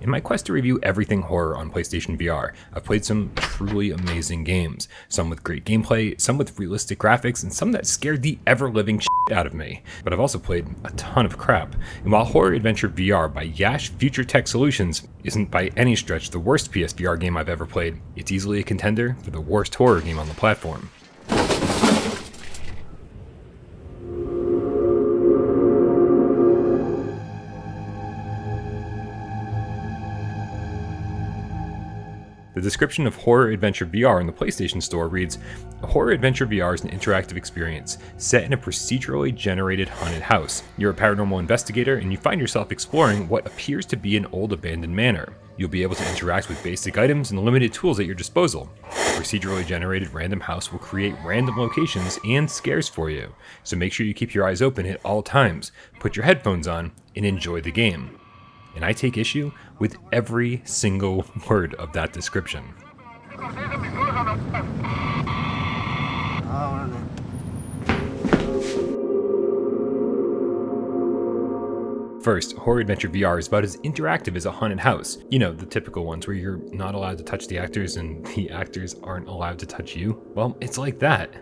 In my quest to review everything horror on PlayStation VR, I've played some truly amazing games. Some with great gameplay, some with realistic graphics, and some that scared the ever-living shit out of me. But I've also played a ton of crap. And while Horror Adventure VR by Yash Future Tech Solutions isn't by any stretch the worst PSVR game I've ever played, it's easily a contender for the worst horror game on the platform. The description of Horror Adventure VR in the PlayStation Store reads, Horror Adventure VR is an interactive experience set in a procedurally generated haunted house. You're a paranormal investigator and you find yourself exploring what appears to be an old abandoned manor. You'll be able to interact with basic items and limited tools at your disposal. The procedurally generated random house will create random locations and scares for you, so make sure you keep your eyes open at all times, put your headphones on, and enjoy the game. And I take issue with every single word of that description. First, Horror Adventure VR is about as interactive as a haunted house. You know, the typical ones where you're not allowed to touch the actors and the actors aren't allowed to touch you. Well, it's like that.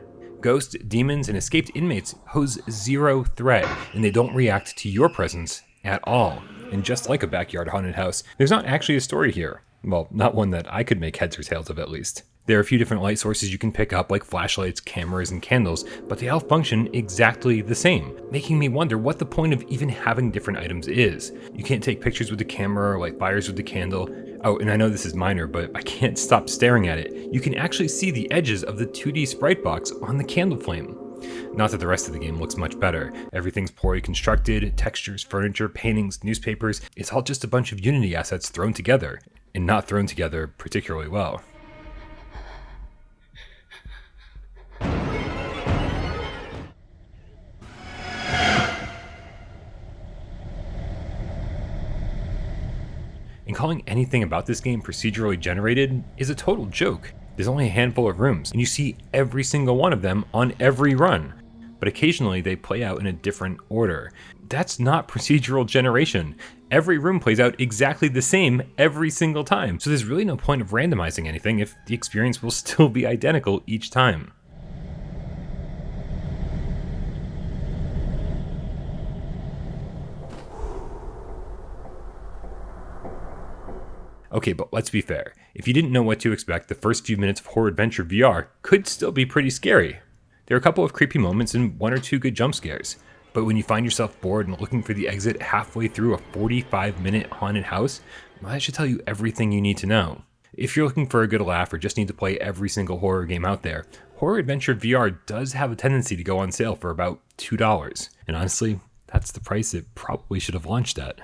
Ghosts, demons, and escaped inmates pose zero threat, and they don't react to your presence at all. And just like a backyard haunted house, there's not actually a story here. Well, not one that I could make heads or tails of at least. There are a few different light sources you can pick up like flashlights, cameras, and candles, but they all function exactly the same, making me wonder what the point of even having different items is. You can't take pictures with the camera or light fires with the candle. Oh, and I know this is minor, but I can't stop staring at it. You can actually see the edges of the 2D sprite box on the candle flame. Not that the rest of the game looks much better. Everything's poorly constructed, textures, furniture, paintings, newspapers. It's all just a bunch of Unity assets thrown together, and not thrown together particularly well. And calling anything about this game procedurally generated is a total joke. There's only a handful of rooms, and you see every single one of them on every run. But occasionally they play out in a different order. That's not procedural generation. Every room plays out exactly the same every single time, so there's really no point of randomizing anything if the experience will still be identical each time. Okay, but let's be fair. If you didn't know what to expect, the first few minutes of Horror Adventure VR could still be pretty scary. There are a couple of creepy moments and one or two good jump scares. But when you find yourself bored and looking for the exit halfway through a 45-minute haunted house, well, that should tell you everything you need to know. If you're looking for a good laugh or just need to play every single horror game out there, Horror Adventure VR does have a tendency to go on sale for about $2. And honestly, that's the price it probably should have launched at.